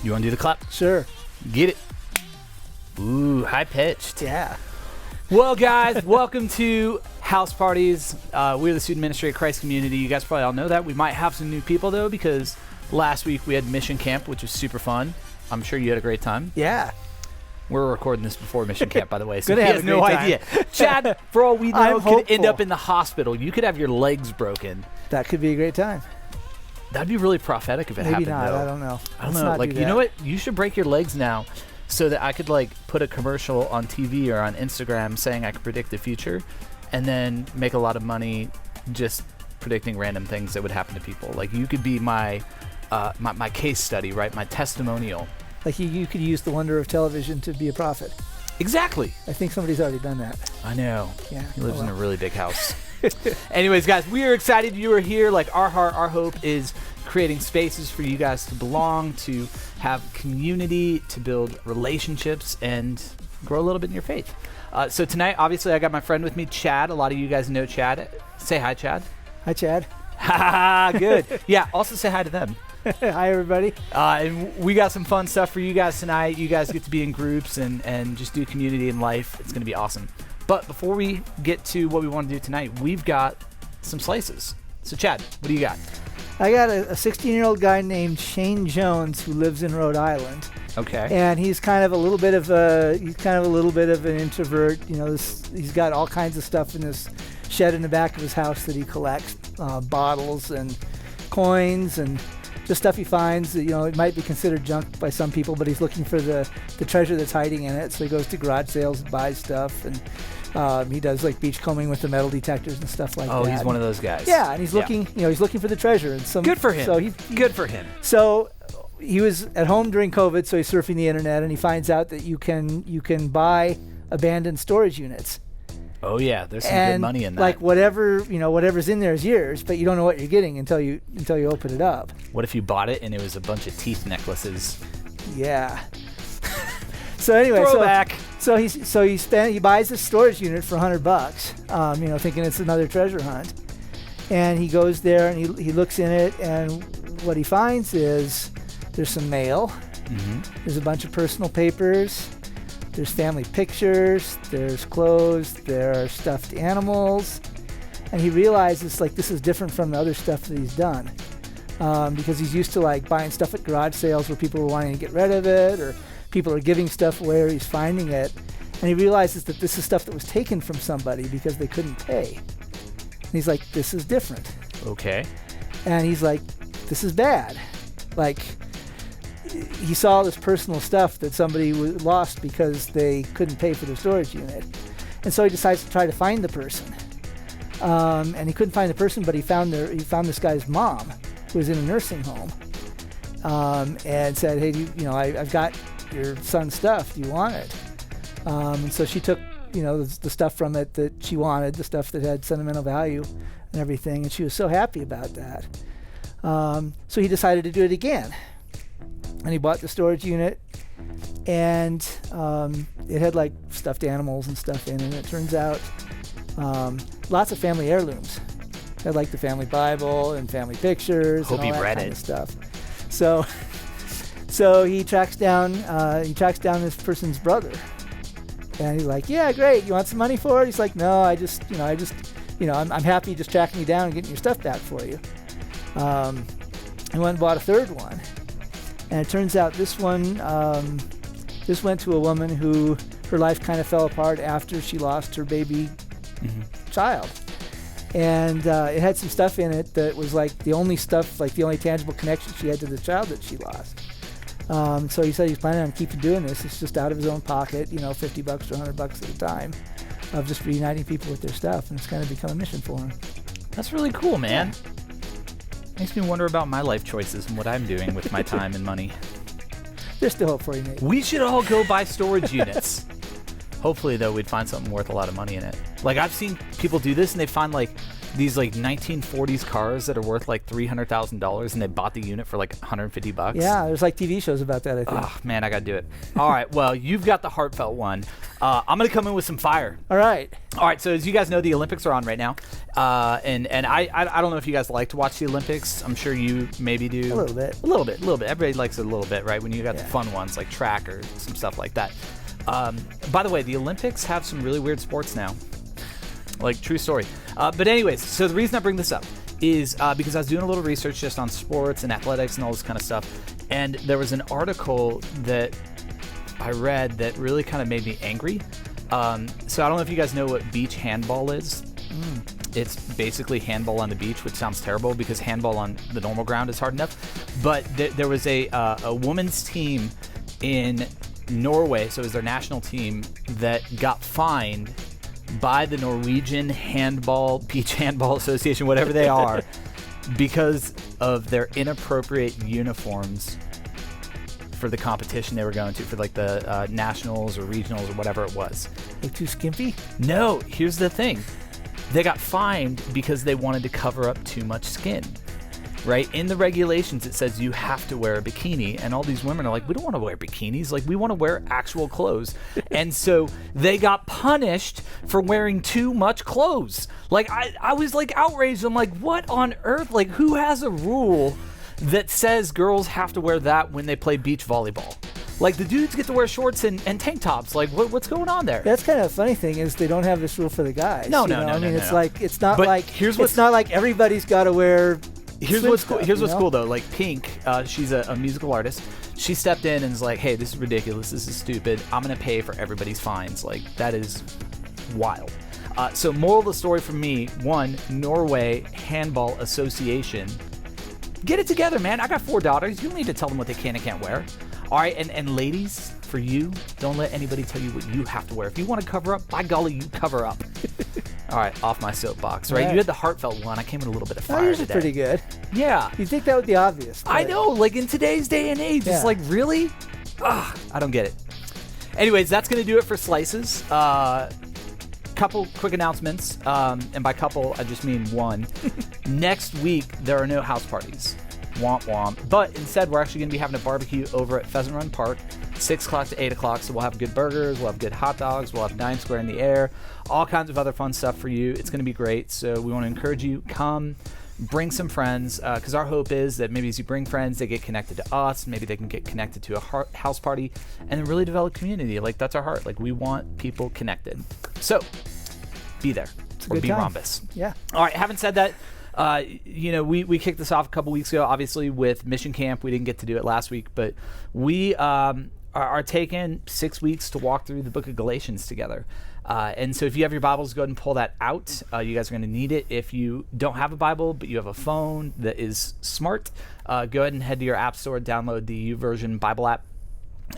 You want to do the clap? Sure. Get it. Ooh, high-pitched. Yeah. Well, guys, welcome to House Parties. We're the student ministry at Christ Community. You guys probably all know that. We might have some new people, though, because last week we had Mission Camp, which was super fun. I'm sure you had a great time. Yeah. We're recording this before Mission Camp, by the way, so Gonna he have has a no great idea. Chad, for all we know, I'm could end hopeful. up in the hospital. You could have your legs broken. That could be a great time. That'd be really prophetic if it Maybe happened, not. though. I don't know. I don't Let's know. not Like, do you know that. what? You should break your legs now so that I could, like, put a commercial on TV or on Instagram saying I could predict the future and then make a lot of money just predicting random things that would happen to people. Like, you could be my my case study, right? My testimonial. Like you could use the wonder of television to be a prophet. Exactly. I think somebody's already done that. I know. Yeah. He lives in a really big house. Anyways, guys, we are excited you are here. Like, our heart, our hope is creating spaces for you guys to belong, to have community, to build relationships, and grow a little bit in your faith. So tonight, obviously, I got my friend with me, Chad. A lot of you guys know Chad. Say hi, Chad. Hi, Chad. Ha, good. Yeah, also say hi to them. Hi, everybody. And we got some fun stuff for you guys tonight. You guys get to be in groups and just do community in life. It's going to be awesome. But before we get to what we want to do tonight, we've got some slices. So, Chad, what do you got? I got a 16-year-old guy named Shane Jones who lives in Rhode Island. Okay. And he's kind of a little bit of an introvert. You know, he's got all kinds of stuff in this shed in the back of his house that he collects, bottles and coins and just stuff he finds that, you know, it might be considered junk by some people, but he's looking for the treasure that's hiding in it. So he goes to garage sales and buys stuff, and he does like beach combing with the metal detectors and stuff like that. Oh, he's one of those guys. Yeah, and he's looking for the treasure. And Good for him. So Good for him. So he was at home during COVID, so he's surfing the internet, and he finds out that you can buy abandoned storage units. Oh yeah, there's some good money in that. Like whatever's in there is yours, but you don't know what you're getting until you open it up. What if you bought it and it was a bunch of teeth necklaces? Yeah. So anyway, Throwback. so he buys this storage unit for $100, thinking it's another treasure hunt, and he goes there and he looks in it, and what he finds is there's some mail, there's a bunch of personal papers. There's family pictures, there's clothes, there are stuffed animals, and he realizes like this is different from the other stuff that he's done, because he's used to like buying stuff at garage sales where people are wanting to get rid of it, or people are giving stuff away, or he's finding it, and he realizes that this is stuff that was taken from somebody because they couldn't pay. And he's like, this is different. Okay. And he's like, this is bad. Like, he saw this personal stuff that somebody lost because they couldn't pay for their storage unit. And so he decides to try to find the person. And he couldn't find the person, but he found this guy's mom, who was in a nursing home, and said, hey, I've got your son's stuff. Do you want it? And so she took, the stuff from it that she wanted, the stuff that had sentimental value and everything, and she was so happy about that. So he decided to do it again. And he bought the storage unit, and it had like stuffed animals and stuff in it. And it turns out lots of family heirlooms. It had like the family Bible and family pictures and all that kind of stuff. So he tracks down this person's brother, and he's like, "Yeah, great. You want some money for it?" He's like, "No, I'm happy just tracking you down and getting your stuff back for you." He went and bought a third one. And it turns out this one, this went to a woman who her life kind of fell apart after she lost her baby child. And it had some stuff in it that was like the only tangible connection she had to the child that she lost. So he said he's planning on keeping doing this. It's just out of his own pocket, $50 to $100 at a time, of just reuniting people with their stuff. And it's kind of become a mission for him. That's really cool, man. Yeah. Makes me wonder about my life choices and what I'm doing with my time and money. There's still hope for you, Nate. We should all go buy storage units. Hopefully, though, we'd find something worth a lot of money in it. Like, I've seen people do this, and they find, like, these like 1940s cars that are worth like $300,000, and they bought the unit for like $150. Yeah, there's like TV shows about that, I think. Oh man, I gotta do it. All right, well, you've got the heartfelt one. I'm gonna come in with some fire. All right. So as you guys know, the Olympics are on right now, and I don't know if you guys like to watch the Olympics. I'm sure you maybe do. A little bit. A little bit. Everybody likes it a little bit, right? When you got the fun ones like track or some stuff like that. By the way, the Olympics have some really weird sports now. Like, true story. But anyways, so the reason I bring this up is because I was doing a little research just on sports and athletics and all this kind of stuff, and there was an article that I read that really kind of made me angry. So I don't know if you guys know what beach handball is. It's basically handball on the beach, which sounds terrible because handball on the normal ground is hard enough. But there was a women's team in Norway, so it was their national team, that got fined by the Norwegian Beach Handball Association, whatever they are, because of their inappropriate uniforms for the competition they were going to, for like the nationals or regionals or whatever it was. Like too skimpy? No, here's the thing. They got fined because they wanted to cover up too much skin. Right? In the regulations, it says you have to wear a bikini, and all these women are like, we don't want to wear bikinis. Like, we want to wear actual clothes. And so they got punished for wearing too much clothes. Like, I was like outraged. I'm like, what on earth? Like, who has a rule that says girls have to wear that when they play beach volleyball? Like, the dudes get to wear shorts and tank tops. Like, what's going on there? That's kind of a funny thing is they don't have this rule for the guys. No. I mean, it's no. like, it's not But like, here's it's not like everybody's got to wear. Here's what's cool. Here's what's cool though. Like Pink, she's a musical artist. She stepped in and is like, "Hey, this is ridiculous. This is stupid. I'm gonna pay for everybody's fines." Like, that is wild. So moral of the story from me: 1, Norway Handball Association, get it together, man. I got 4 daughters. You don't need to tell them what they can and can't wear. All right, and ladies, for you, don't let anybody tell you what you have to wear. If you want to cover up, by golly, you cover up. All right, off my soapbox, right? You had the heartfelt one. I came with a little bit of fire Yours today. is pretty good. Yeah. You'd think that would be obvious. I know, like in today's day and age, it's like, really? I don't get it. Anyways, that's going to do it for Slices. Couple quick announcements, and by couple, I just mean one. Next week, there are no house parties. Womp womp. But instead, we're actually going to be having a barbecue over at Pheasant Run Park, 6 o'clock to 8 o'clock. So we'll have good burgers, we'll have good hot dogs, we'll have 9 Square in the air, all kinds of other fun stuff for you. It's going to be great. So we want to encourage you, come, bring some friends, because our hope is that maybe as you bring friends, they get connected to us, maybe they can get connected to a house party, and then really develop community. Like, that's our heart. Like, we want people connected. So be there, or be rhombus. Yeah. All right, having said that, we kicked this off a couple weeks ago, obviously, with Mission Camp. We didn't get to do it last week, but we are taking 6 weeks to walk through the book of Galatians together. And so if you have your Bibles, go ahead and pull that out. You guys are going to need it. If you don't have a Bible, but you have a phone that is smart, go ahead and head to your app store, download the YouVersion Bible app,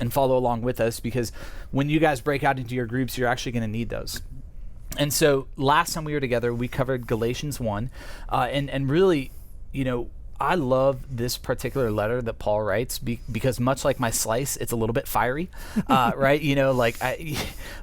and follow along with us, because when you guys break out into your groups, you're actually going to need those. And so last time we were together, we covered Galatians 1, and really, I love this particular letter that Paul writes because much like my slice, it's a little bit fiery, right?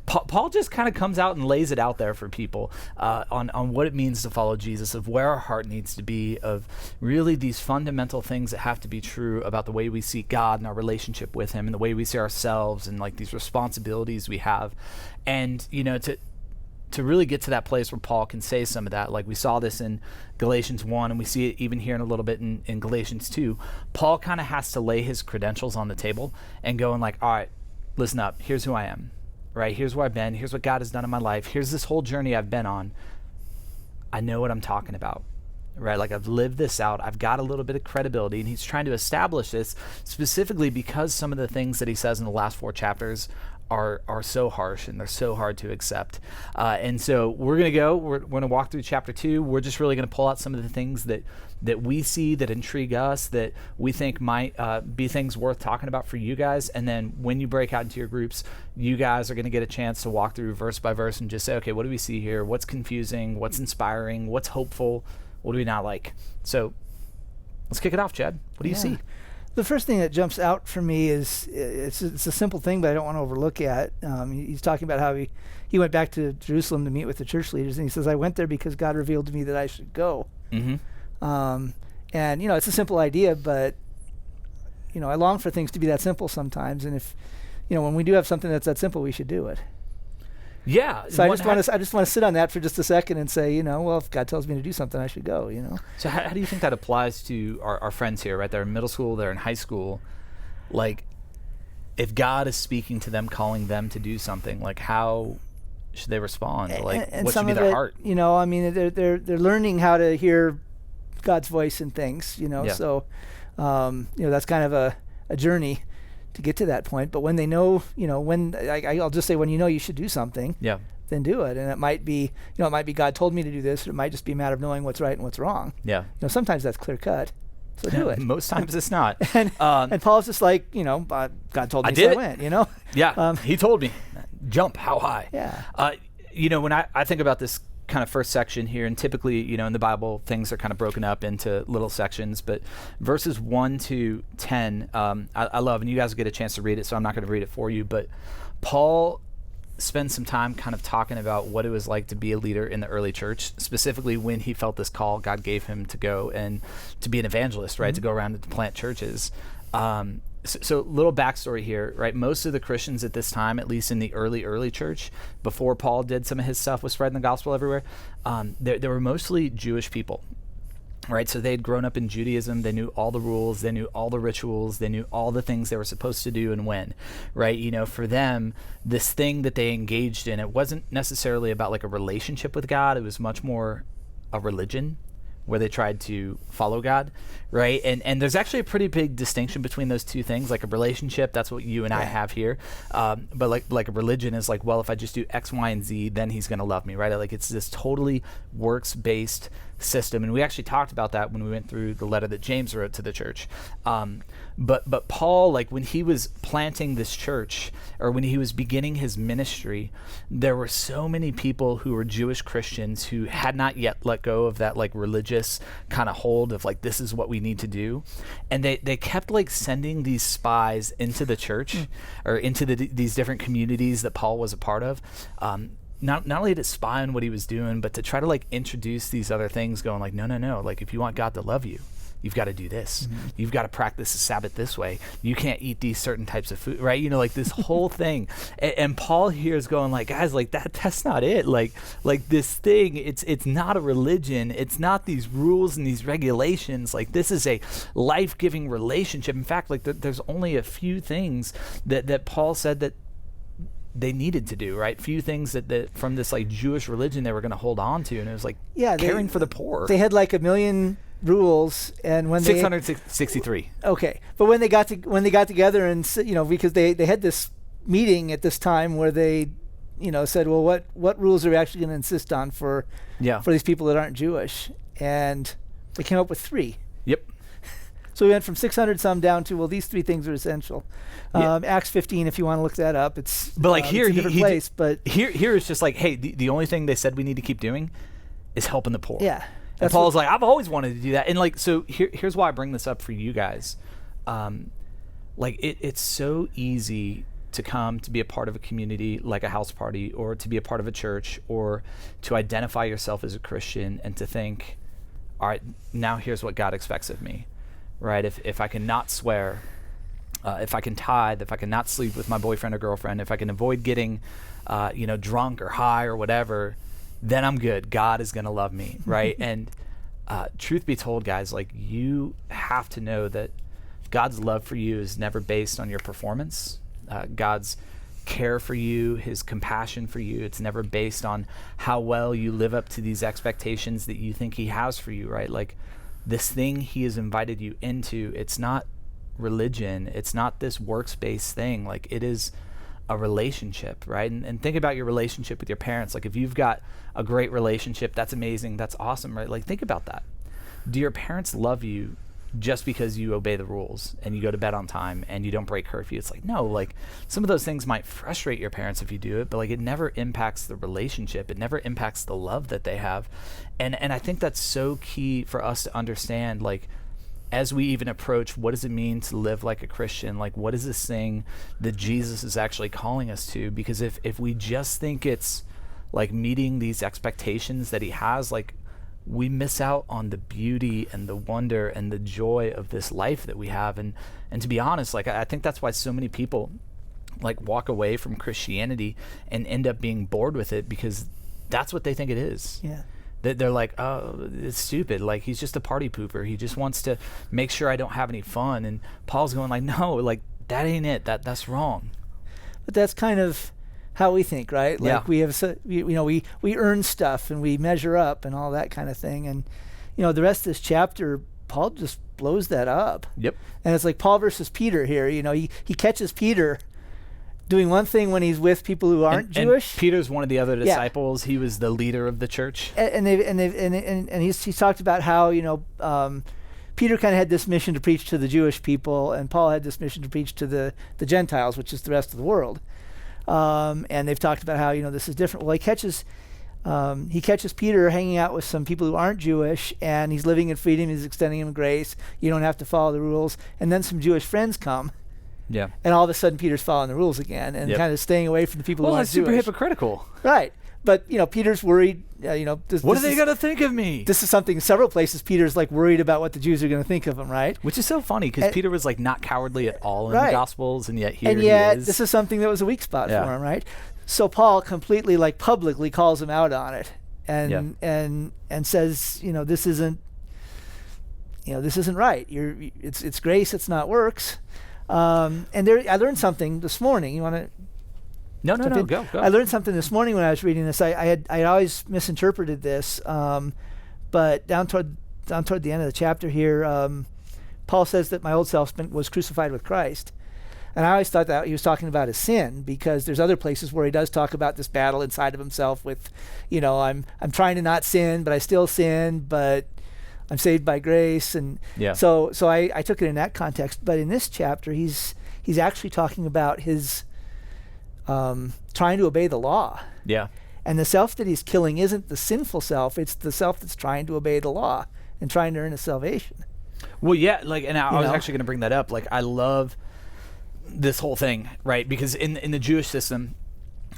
Paul just kind of comes out and lays it out there for people on what it means to follow Jesus, of where our heart needs to be, of really these fundamental things that have to be true about the way we see God and our relationship with him, and the way we see ourselves, and like these responsibilities we have. And, to really get to that place where Paul can say some of that, like we saw this in Galatians 1, and we see it even here in a little bit in Galatians 2, Paul kind of has to lay his credentials on the table and go and like, all right, listen up, here's who I am, right? Here's where I've been, here's what God has done in my life, here's this whole journey I've been on. I know what I'm talking about, right? Like, I've lived this out, I've got a little bit of credibility, and he's trying to establish this specifically because some of the things that he says in the last 4 chapters are so harsh, and they're so hard to accept. And so we're going to walk through chapter 2. We're just really going to pull out some of the things that we see that intrigue us, that we think might be things worth talking about for you guys. And then when you break out into your groups, you guys are going to get a chance to walk through verse by verse and just say, okay, what do we see here? What's confusing? What's inspiring? What's hopeful? What do we not like? So let's kick it off, Chad. What do you see? The first thing that jumps out for me is it's a simple thing, but I don't want to overlook it. He's talking about how he went back to Jerusalem to meet with the church leaders, and he says, I went there because God revealed to me that I should go. And, it's a simple idea, but, I long for things to be that simple sometimes. And if, when we do have something that's that simple, we should do it. Yeah. So I just want to sit on that for just a second and say, well, if God tells me to do something, I should go, So how do you think that applies to our friends here, right? They're in middle school, they're in high school. Like, if God is speaking to them, calling them to do something, like, how should they respond? Like, and what some should be of their it, heart? They're learning how to hear God's voice in things, So, that's kind of a journey to get to that point. But when they know, I'll just say when you should do something, then do it. And it might be, God told me to do this, or it might just be a matter of knowing what's right and what's wrong. Yeah. Sometimes that's clear cut. So do it. Most times it's not. and Paul's just like, God told me, so I went, Yeah. He told me, jump how high. Yeah. When I think about this kind of first section here, and typically, in the Bible, things are kind of broken up into little sections, but verses 1 to 10, I love, and you guys get a chance to read it, so I'm not going to read it for you, but Paul spends some time kind of talking about what it was like to be a leader in the early church, specifically when he felt this call God gave him to go and to be an evangelist, right, to go around and to plant churches. So little backstory here, right? Most of the Christians at this time, at least in the early church, before Paul did some of his stuff with spreading the gospel everywhere, they were mostly Jewish people, right? So they'd grown up in Judaism. They knew all the rules. They knew all the rituals. They knew all the things they were supposed to do and when, right? For them, this thing that they engaged in, it wasn't necessarily about like a relationship with God. It was much more a religion, where they tried to follow God, right? And there's actually a pretty big distinction between those two things. Like a relationship, that's what you and I have here. But like a religion is like, well, if I just do X, Y, and Z, then he's going to love me, right? Like it's this totally works-based system. And we actually talked about that when we went through the letter that James wrote to the church. But Paul, like when he was planting this church, or when he was beginning his ministry, there were so many people who were Jewish Christians who had not yet let go of that like religious kind of hold of like, this is what we need to do. And they kept like sending these spies into the church or into these different communities that Paul was a part of. Not only to spy on what he was doing, but to try to like introduce these other things, going like, no, like if you want God to love you, you've got to do this. You've got to practice the Sabbath this way. You can't eat these certain types of food, right? Like this whole thing. And Paul here is going like, guys, like that's not it. Like this thing, it's not a religion. It's not these rules and these regulations. Like this is a life-giving relationship. In fact, like there's only a few things that Paul said that they needed to do, right? Few things that from this like Jewish religion they were going to hold on to, and it was like caring for the poor. They had like a million rules, and when 663. Okay, but when they got together and because they had this meeting at this time where they said, well, what rules are we actually going to insist on for these people that aren't Jewish, and they came up with 3. Yep. So we went from 600 some down to, well, these 3 things are essential. Acts 15, if you want to look that up, it's but like here, it's a different place. But here it's just like, hey, the only thing they said we need to keep doing is helping the poor. Yeah. And Paul's like, I've always wanted to do that. And like, so here's why I bring this up for you guys. Like it's so easy to come to be a part of a community like a house party, or to be a part of a church, or to identify yourself as a Christian and to think, all right, now here's what God expects of me. Right? If I can not swear, if I can tithe, if I can not sleep with my boyfriend or girlfriend, if I can avoid getting, drunk or high or whatever, then I'm good. God is going to love me, right? And truth be told, guys, like you have to know that God's love for you is never based on your performance. God's care for you, his compassion for you, it's never based on how well you live up to these expectations that you think he has for you, right? Like, this thing he has invited you into, it's not religion, it's not this works-based thing. Like, it is a relationship, right? And think about your relationship with your parents. Like, if you've got a great relationship, that's amazing, that's awesome, right? Like, think about that. Do your parents love you just because you obey the rules and you go to bed on time and you don't break curfew? It's like, no, like some of those things might frustrate your parents if you do it, but like it never impacts the relationship. It never impacts the love that they have. And I think that's so key for us to understand. Like, as we even approach what does it mean to live like a Christian, like what is this thing that Jesus is actually calling us to? Because if we just think it's like meeting these expectations that he has, like we miss out on the beauty and the wonder and the joy of this life that we have. And to be honest, like I think that's why so many people like walk away from Christianity and end up being bored with it, because that's what they think it is. Yeah. They're like, oh, it's stupid. Like he's just a party pooper. He just wants to make sure I don't have any fun. And Paul's going like, no, like that ain't it. That's wrong. But that's kind of how we think, right? Like Yeah. we have, we earn stuff and we measure up and all that kind of thing. And, the rest of this chapter, Paul just blows that up. Yep. And it's like Paul versus Peter here. He catches Peter doing one thing when he's with people who aren't Jewish. And Peter's one of the other disciples. He was the leader of the church. And he's talked about how, Peter kind of had this mission to preach to the Jewish people, and Paul had this mission to preach to the Gentiles, which is the rest of the world. And they've talked about how, this is different. Well, he catches Peter hanging out with some people who aren't Jewish, and he's living in freedom. He's extending him grace. You don't have to follow the rules. And then some Jewish friends come. Yeah. And all of a sudden, Peter's following the rules again and kind of staying away from the people who aren't Jewish. Well, that's super hypocritical. Right. But, Peter's worried, what are they going to think of me? This is something, several places, Peter's like worried about what the Jews are going to think of him, right? Which is so funny, because Peter was like not cowardly at all in the Gospels, and yet he is. This is something that was a weak spot for him, right? So Paul completely, like, publicly calls him out on it and says, this isn't right. It's grace, it's not works. And I learned something this morning. You want to? No, go. I learned something this morning when I was reading this. I had always misinterpreted this, but down toward the end of the chapter here, Paul says that my old self was crucified with Christ, and I always thought that he was talking about his sin, because there's other places where he does talk about this battle inside of himself with, I'm trying to not sin, but I still sin, but I'm saved by grace, and so I took it in that context. But in this chapter, he's actually talking about his trying to obey the law. Yeah. And the self that he's killing isn't the sinful self, it's the self that's trying to obey the law and trying to earn a salvation. Well, yeah, like, and I was actually going to bring that up. Like, I love this whole thing, right? Because in the Jewish system,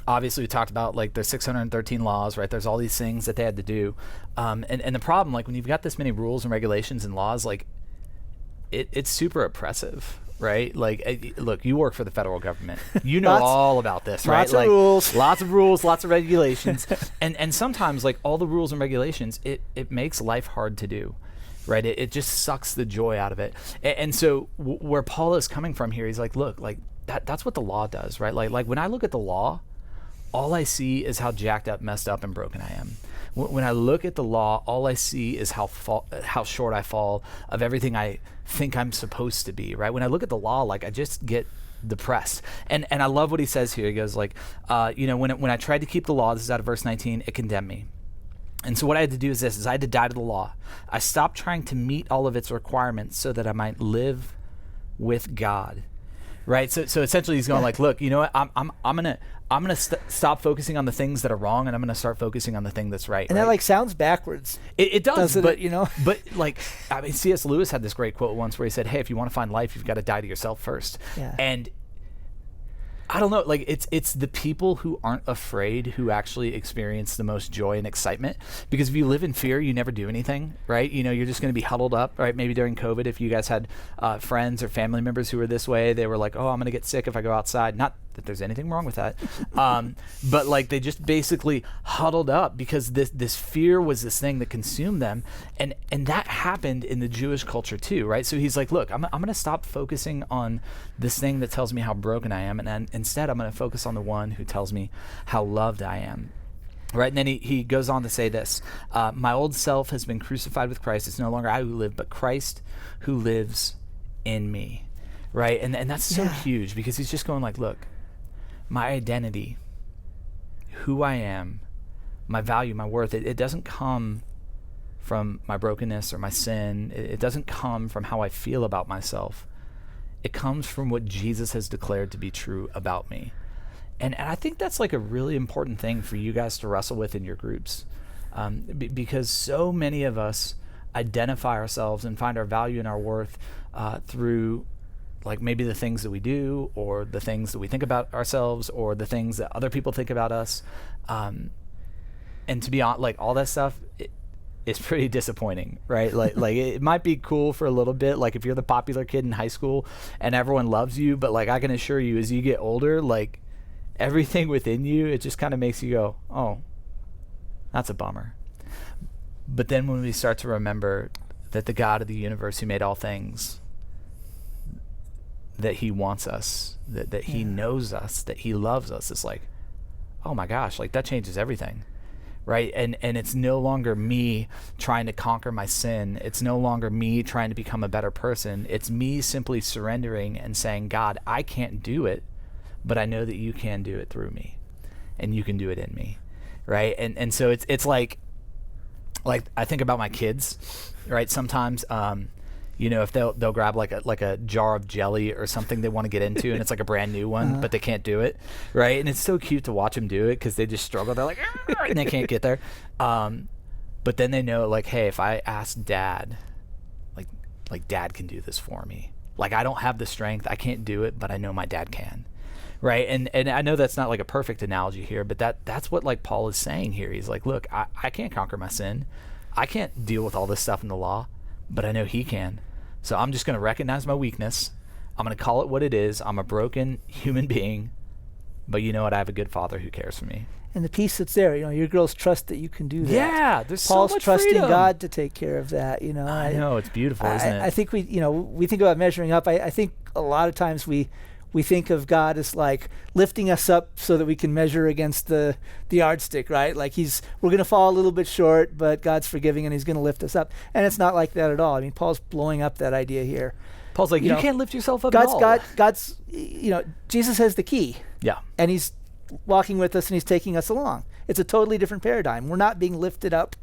obviously we talked about like there's 613 laws, right? There's all these things that they had to do. And the problem, like when you've got this many rules and regulations and laws, like it's super oppressive. Right? Like, look, you work for the federal government. You know all about this, right? Lots of rules. Lots of rules, lots of regulations. and sometimes, like, all the rules and regulations, it makes life hard to do, right? It just sucks the joy out of it. And so where Paul is coming from here, he's like, look, like, that's what the law does, right? Like when I look at the law, all I see is how jacked up, messed up, and broken I am. When I look at the law, all I see is how short I fall of everything I think I'm supposed to be, right? When I look at the law, like, I just get depressed. And I love what he says here. He goes like, when I tried to keep the law, this is out of verse 19, it condemned me. And so what I had to do is I had to die to the law. I stopped trying to meet all of its requirements so that I might live with God. Right, so essentially he's going like, look, you know what? I'm gonna stop focusing on the things that are wrong, and I'm gonna start focusing on the thing that's right. And that like sounds backwards. It does, but it, but like, I mean, C.S. Lewis had this great quote once where he said, "Hey, if you want to find life, you've got to die to yourself first." Yeah. And I don't know, like it's the people who aren't afraid who actually experience the most joy and excitement. Because if you live in fear, you never do anything, right? You're just going to be huddled up, right? Maybe during COVID, if you guys had friends or family members who were this way, they were like, "Oh, I'm going to get sick if I go outside." Not that there's anything wrong with that, but like they just basically huddled up because this fear was this thing that consumed them, and that happened in the Jewish culture too, right? So he's like, "Look, I'm going to stop focusing on this thing that tells me how broken I am, and instead I'm going to focus on the one who tells me how loved I am." Right, and then he goes on to say this, my old self has been crucified with Christ. It's no longer I who live, but Christ who lives in me. Right, and that's so huge because he's just going like, look, my identity, who I am, my value, my worth, it doesn't come from my brokenness or my sin. It doesn't come from how I feel about myself. It comes from what Jesus has declared to be true about me. And I think that's like a really important thing for you guys to wrestle with in your groups, because so many of us identify ourselves and find our value and our worth through like maybe the things that we do, or the things that we think about ourselves, or the things that other people think about us. And to be honest, like all that stuff, it's pretty disappointing, right? Like it might be cool for a little bit, like if you're the popular kid in high school and everyone loves you, but like I can assure you, as you get older, like everything within you, it just kind of makes you go, oh, that's a bummer. But then when we start to remember that the God of the universe who made all things, that he wants us, that he knows us, that he loves us, it's like, oh my gosh, like that changes everything. Right? And it's no longer me trying to conquer my sin. It's no longer me trying to become a better person. It's me simply surrendering and saying, God, I can't do it, but I know that you can do it through me, and you can do it in me. Right? And so it's like I think about my kids, right? Sometimes if they'll grab like a jar of jelly or something they want to get into, and it's like a brand new one, but they can't do it, right? And it's so cute to watch them do it because they just struggle. They're like, and they can't get there. But then they know, like, hey, if I ask Dad, like Dad can do this for me. Like I don't have the strength, I can't do it, but I know my dad can, right? And I know that's not like a perfect analogy here, but that's what like Paul is saying here. He's like, look, I can't conquer my sin, I can't deal with all this stuff in the law, but I know he can. So I'm just going to recognize my weakness. I'm going to call it what it is. I'm a broken human being, but you know what? I have a good Father who cares for me. And the peace that's there, your girls trust that you can do that. Yeah, there's Paul's so much trusting freedom. God to take care of that. I know, it's beautiful, isn't it? I think we think about measuring up. I think a lot of times we think of God as like lifting us up so that we can measure against the yardstick, right? Like we're going to fall a little bit short, but God's forgiving and he's going to lift us up. And it's not like that at all. I mean, Paul's blowing up that idea here. Paul's like, you can't lift yourself up at all. God's, Jesus has the key. Yeah. And he's walking with us and he's taking us along. It's a totally different paradigm. We're not being lifted up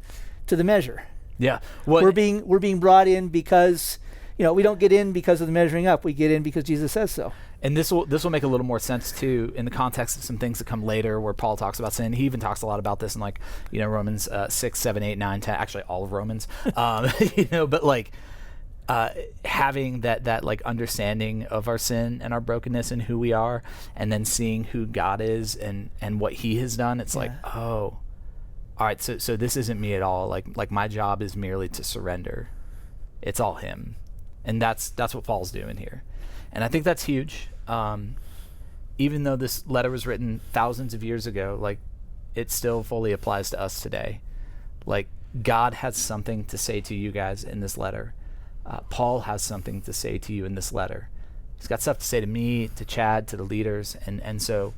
to the measure. Yeah. We're being brought in because, we don't get in because of the measuring up. We get in because Jesus says so. And this will make a little more sense too in the context of some things that come later where Paul talks about sin. He even talks a lot about this in Romans 6, 7, 8, 9, 10, actually all of Romans. But like having that like understanding of our sin and our brokenness and who we are, and then seeing who God is and what he has done, it's like, oh, all right, so this isn't me at all. Like my job is merely to surrender. It's all him. And that's what Paul's doing here. And I think that's huge. Even though this letter was written thousands of years ago, like it still fully applies to us today. Like God has something to say to you guys in this letter. Paul has something to say to you in this letter. He's got stuff to say to me, to Chad, to the leaders. And so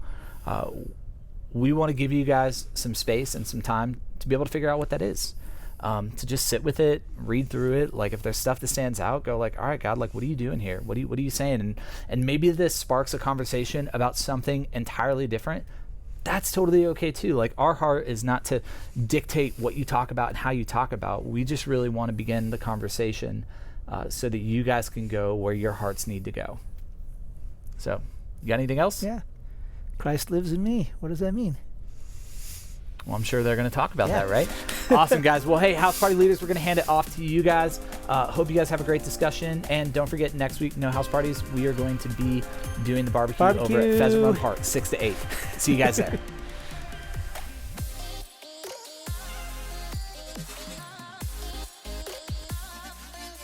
we want to give you guys some space and some time to be able to figure out what that is. To just sit with it, read through it. Like if there's stuff that stands out, go like, all right, God, like what are you doing here? What are you saying? And maybe this sparks a conversation about something entirely different. That's totally okay too. Like our heart is not to dictate what you talk about and how you talk about. We just really want to begin the conversation so that you guys can go where your hearts need to go. So, you got anything else? Yeah. Christ lives in me. What does that mean? Well, I'm sure they're going to talk about that, right? Awesome, guys. Well, hey, House Party leaders, we're going to hand it off to you guys. Hope you guys have a great discussion. And don't forget, next week, no house parties. We are going to be doing the barbecue. Over at Pheasant Run Park, 6 to 8. See you guys there.